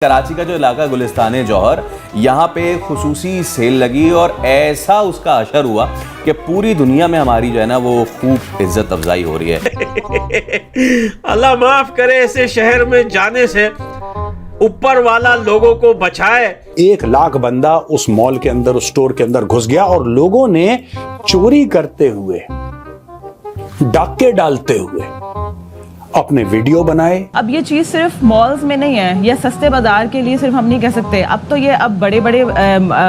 कराची का जो इलाका गुलिस्तान जौहर, यहाँ पे खुसूसी सेल लगी और ऐसा उसका असर हुआ कि पूरी दुनिया में हमारी जो है ना वो खूब इज्जत अफजाई हो रही है। अल्लाह माफ करे, ऐसे शहर में जाने से ऊपर वाला लोगों को बचाए। 1 लाख बंदा उस मॉल के अंदर, उस स्टोर के अंदर घुस गया और लोगों ने चोरी करते हुए, डाके डालते हुए अपने वीडियो बनाए। अब ये चीज सिर्फ मॉल्स में नहीं है, ये सस्ते बाजार के लिए सिर्फ हम नहीं कह सकते। अब तो ये अब बड़े बड़े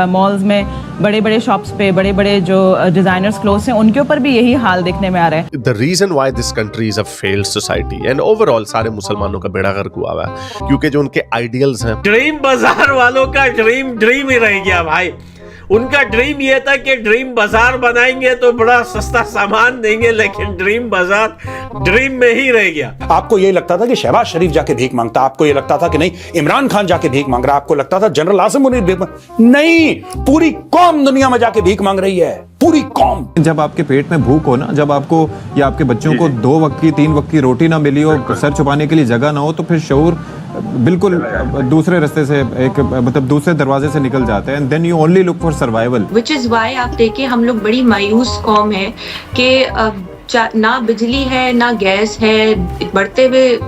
मॉल्स में, बड़े बड़े शॉप्स पे, बड़े बड़े जो डिजाइनर्स क्लोथ्स हैं उनके ऊपर भी यही हाल देखने में आ रहा है। The reason why this country is a failed society and overall सारे मुसलमानों का बेड़ा गर्क हुआ है क्योंकि जो उनके आइडियल्स हैं। ड्रीम बाजार वालों का ड्रीम ही रह गया भाई। उनका ड्रीम ये था कि ड्रीम बाजार बनाएंगे तो बड़ा सस्ता सामान देंगे, लेकिन ड्रीम बाजार ड्रीम में ही रह गया। आपको ये लगता था कि शहबाज शरीफ जाके भीख मांगता, आपको ये लगता था कि नहीं इमरान खान जाके भीख मांग रहा, आपको लगता था जनरल आसिम मुनीर भीख मांग, नहीं, पूरी कौम दुनिया में जाके भीख मांग रही है, पूरी कौम। जब आपके पेट में भूख हो ना, जब आपको या आपके बच्चों को 2 वक्त की 3 वक्त की रोटी ना मिली हो, सर छुपाने के लिए जगह ना हो, तो फिर शऊर बिल्कुल दूसरे रास्ते से, एक मतलब दूसरे दरवाजे से निकल जाते हैं। And then you only look for survival, which is why आप देखें हम लोग बड़ी मायूस कौम है कि ना बिजली है ना गैस है, बढ़ते हुए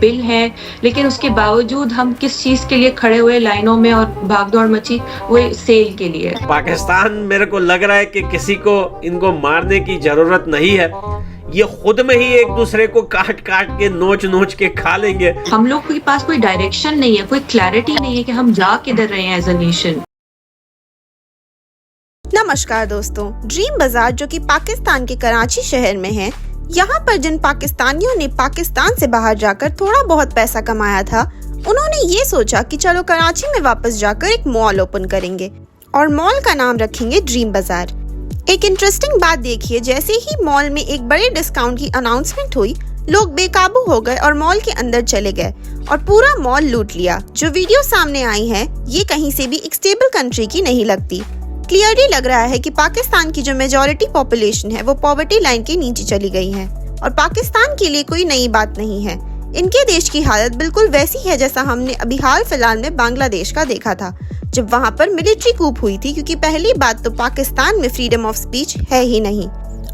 बिल है, लेकिन उसके बावजूद हम किस चीज के लिए खड़े हुए लाइनों में और भागदौड़ मची, वो सेल के लिए। पाकिस्तान मेरे को लग रहा है कि किसी को इनको मारने की जरूरत नहीं है, ये खुद में ही एक दूसरे को काट काट के नोच के खा लेंगे। हम लोग के पास कोई डायरेक्शन नहीं है, कोई क्लैरिटी नहीं है कि हम जा किधर रहे हैं एज अ नेशन। नमस्कार दोस्तों, ड्रीम बाजार जो कि पाकिस्तान के कराची शहर में है, यहाँ पर जिन पाकिस्तानियों ने पाकिस्तान से बाहर जाकर थोड़ा बहुत पैसा कमाया था, उन्होंने ये सोचा कि चलो कराची में वापस जाकर एक मॉल ओपन करेंगे और मॉल का नाम रखेंगे ड्रीम बाजार। एक इंटरेस्टिंग बात देखिए, जैसे ही मॉल में एक बड़े डिस्काउंट की अनाउंसमेंट हुई, लोग बेकाबू हो गए और मॉल के अंदर चले गए और पूरा मॉल लूट लिया। जो वीडियो सामने आई है, ये कहीं से भी एक स्टेबल कंट्री की नहीं लगती। क्लियरली लग रहा है कि पाकिस्तान की जो मेजॉरिटी पॉपुलेशन है वो पॉवर्टी लाइन के नीचे चली गई है और पाकिस्तान के लिए कोई नई बात नहीं है। इनके देश की हालत बिल्कुल वैसी है जैसा हमने अभी हाल फिलहाल में बांग्लादेश का देखा था, जब वहाँ पर मिलिट्री कूप हुई थी, क्योंकि पहली बात तो पाकिस्तान में फ्रीडम ऑफ स्पीच है ही नहीं।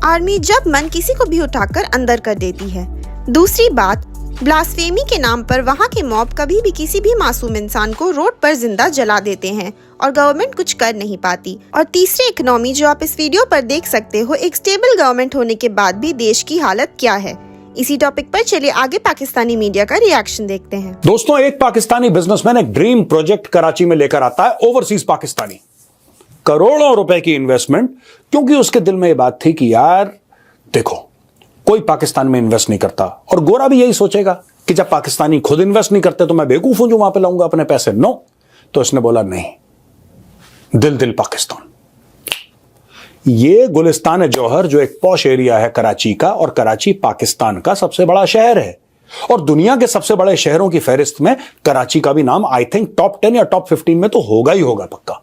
आर्मी जब मन किसी को भी उठाकर अंदर कर देती है। दूसरी बात, ब्लास्फेमी के नाम पर वहाँ के मॉब कभी भी किसी भी मासूम इंसान को रोड पर जिंदा जला देते हैं और गवर्नमेंट कुछ कर नहीं पाती। और तीसरी इकोनॉमी जो आप इस वीडियो पर देख सकते हो, एक स्टेबल गवर्नमेंट होने के बाद भी देश की हालत क्या है। इसी टॉपिक पर चलिए आगे पाकिस्तानी मीडिया का रिएक्शन देखते हैं। दोस्तों, एक पाकिस्तानी बिजनेसमैन एक ड्रीम प्रोजेक्ट कराची में लेकर आता है, ओवरसीज पाकिस्तानी, करोड़ों रुपए की इन्वेस्टमेंट, क्योंकि उसके दिल में यह बात थी कि यार देखो, कोई पाकिस्तान में इन्वेस्ट नहीं करता और गोरा भी यही सोचेगा कि जब पाकिस्तानी खुद इन्वेस्ट नहीं करते तो मैं बेवकूफ हूं जो वहां पे लाऊंगा अपने पैसे। नो, तो इसने बोला नहीं, दिल पाकिस्तान। ये गुलिस्तान जौहर जो एक पॉश एरिया है कराची का, और कराची पाकिस्तान का सबसे बड़ा शहर है और दुनिया के सबसे बड़े शहरों की फहरिस्त में कराची का भी नाम आई थिंक टॉप 10 या टॉप 15 में तो होगा ही होगा पक्का।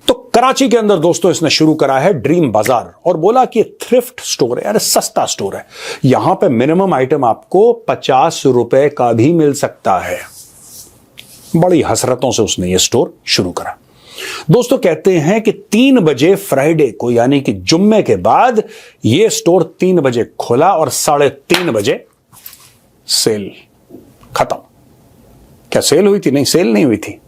तो कराची के अंदर दोस्तों इसने शुरू करा है ड्रीम बाजार और बोला कि थ्रिफ्ट स्टोर है, यार सस्ता स्टोर है, यहां पे मिनिमम आइटम आपको 50 रुपए का भी मिल सकता है। बड़ी हसरतों से उसने ये स्टोर शुरू करा। दोस्तों कहते हैं कि 3 बजे फ्राइडे को, यानी कि जुम्मे के बाद, यह स्टोर 3 बजे खुला और 3:30 बजे सेल खत्म। क्या सेल हुई थी? नहीं, सेल नहीं हुई थी,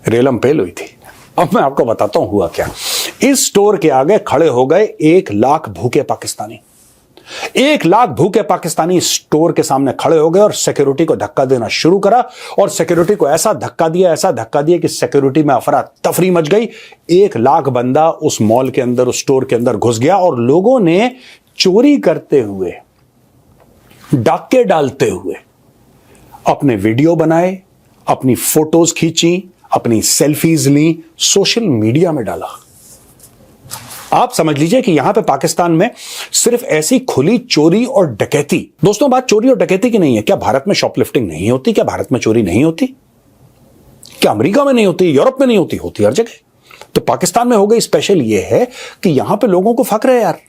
रेलम पेल हुई थी। अब मैं आपको बताता हूं हुआ क्या। इस स्टोर के आगे खड़े हो गए 1 लाख भूखे पाकिस्तानी। 1 लाख भूखे पाकिस्तानी स्टोर के सामने खड़े हो गए और सिक्योरिटी को धक्का देना शुरू करा और सिक्योरिटी को ऐसा धक्का दिया कि सिक्योरिटी में अफरा तफरी मच गई। 1 लाख बंदा उस मॉल के अंदर, उस स्टोर के अंदर घुस गया और लोगों ने चोरी करते हुए, डाके डालते हुए अपने वीडियो बनाए, अपनी फोटोज खींची, अपनी सेल्फीज ली, सोशल मीडिया में डाला। आप समझ लीजिए कि यहां पे पाकिस्तान में सिर्फ ऐसी खुली चोरी और डकैती, दोस्तों बात चोरी और डकैती की नहीं है। क्या भारत में शॉपलिफ्टिंग नहीं होती? क्या भारत में चोरी नहीं होती? क्या अमेरिका में नहीं होती? यूरोप में नहीं होती? होती हर जगह। तो पाकिस्तान में हो गई स्पेशल ये है कि यहां पे लोगों को फक्र है यार,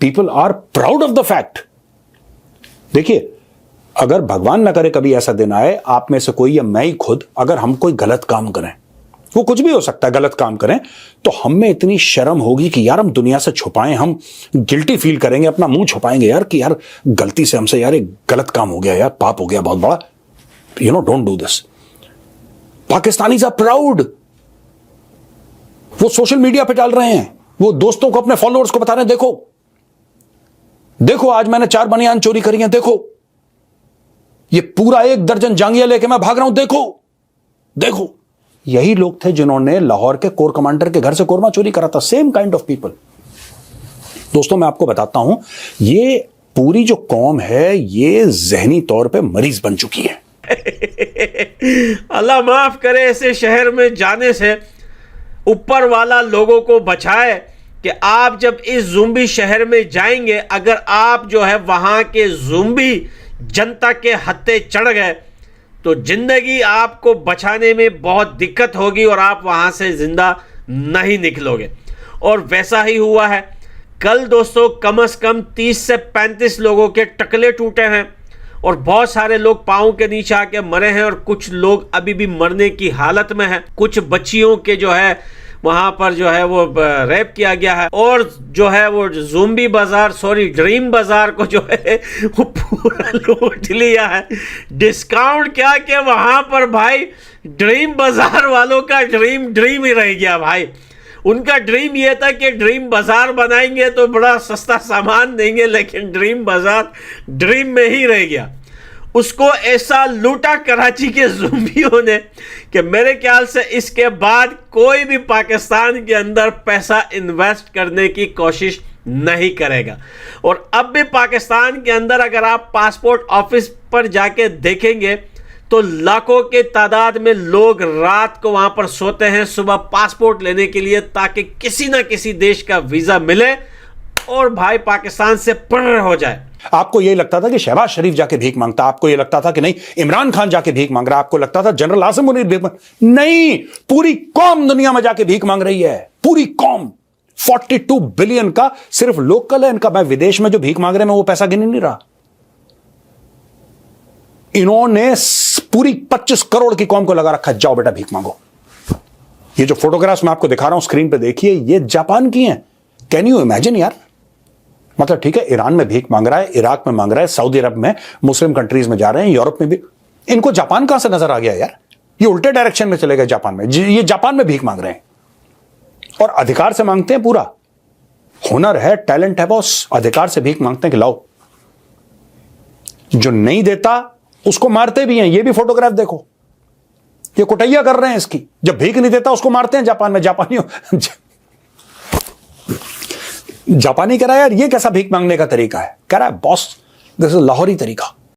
people are proud of the fact. देखिए, अगर भगवान न करे कभी ऐसा दिन आए, आप में से कोई या मैं ही खुद, अगर हम कोई गलत काम करें, वो कुछ भी हो सकता है, गलत काम करें, तो हम में इतनी शर्म होगी कि यार हम दुनिया से छुपाएं, हम गिल्टी फील करेंगे, अपना मुंह छुपाएंगे यार कि यार गलती से हमसे यार एक गलत काम हो गया, यार पाप हो गया बहुत बड़ा, don't do this. Pakistanis are proud. वो सोशल मीडिया पे डाल रहे हैं, वो दोस्तों को, अपने फॉलोअर्स को बता रहे हैं, देखो देखो आज मैंने 4 बनियान चोरी करी हैं, देखो ये पूरा 1 दर्जन जांगिया लेके मैं भाग रहा हूं, देखो देखो। यही लोग थे जिन्होंने लाहौर के कोर कमांडर के घर से कोरमा चोरी करा था। Same kind of people. दोस्तों मैं आपको बताता हूं, ये पूरी जो कौम है ये जहनी तौर पे मरीज बन चुकी है। अल्लाह माफ करे, ऐसे शहर में जाने से ऊपर वाला लोगों को बचाए कि आप जब इस ज़ुम्बी शहर में जाएंगे, अगर आप जो है वहां के ज़ुम्बी जनता के हत्थे चढ़ गए तो जिंदगी आपको बचाने में बहुत दिक्कत होगी और आप वहां से जिंदा नहीं निकलोगे। और वैसा ही हुआ है। कल दोस्तों कम से कम 30 से 35 लोगों के टकले टूटे हैं और बहुत सारे लोग पाँव के नीचे आके मरे हैं और कुछ लोग अभी भी मरने की हालत में हैं। कुछ बच्चियों के जो है वहां पर जो है वो रेप किया गया है और जो है वो ज़ुम्बी बाजार, सॉरी ड्रीम बाजार को जो है वो पूरा लूट लिया है। डिस्काउंट क्या कि वहां पर भाई ड्रीम बाजार वालों का ड्रीम ही रह गया भाई। उनका ड्रीम ये था कि ड्रीम बाजार बनाएंगे तो बड़ा सस्ता सामान देंगे, लेकिन ड्रीम बाजार ड्रीम में ही रह गया। उसको ऐसा लूटा कराची के ज़ुम्बियों ने कि मेरे ख्याल से इसके बाद कोई भी पाकिस्तान के अंदर पैसा इन्वेस्ट करने की कोशिश नहीं करेगा। और अब भी पाकिस्तान के अंदर अगर आप पासपोर्ट ऑफिस पर जाके देखेंगे तो लाखों के तादाद में लोग रात को वहां पर सोते हैं सुबह पासपोर्ट लेने के लिए, ताकि किसी ना किसी देश का वीजा मिले और भाई पाकिस्तान से पर्र हो जाए। आपको यह लगता था कि शहबाज शरीफ जाके भीख मांगता, आपको यह लगता था कि नहीं इमरान खान जाके भीख मांग रहा, आपको लगता था जनरल आसिम मुनीर भीख मांग, नहीं, पूरी कौम दुनिया में जाके भीख मांग रही है। पूरी कौम 42 बिलियन का सिर्फ लोकल है इनका। मैं विदेश में जो भीख मांग रहे हैं मैं वो पैसा गिन नहीं रहा। इन्होंने पूरी 25 करोड़ की कौम को लगा रखा, जाओ बेटा भीख मांगो। ये जो फोटोग्राफ्स मैं आपको दिखा रहा हूं स्क्रीन पे देखिए, ये जापान की हैं। कैन यू इमेजिन यार, मतलब ठीक है ईरान में भीख मांग रहा है, इराक में मांग रहा है, सऊदी अरब में, मुस्लिम कंट्रीज में जा रहे हैं, यूरोप में भी। इनको जापान कहां से नजर आ गया यार? ये उल्टे डायरेक्शन में चले गए जापान में। ये जापान में भीख मांग रहे हैं और अधिकार से मांगते हैं। पूरा हुनर है, टैलेंट है बॉस, अधिकार से भीख मांगते हैं कि लाओ। जो नहीं देता उसको मारते भी हैं। ये भी फोटोग्राफ देखो, ये कुटैया कर रहे हैं इसकी। जब भीख नहीं देता उसको मारते हैं जापान में। जापानी कह रहा है यार ये कैसा भीख मांगने का तरीका है? कह रहा है बॉस दिस इज लाहौरी तरीका।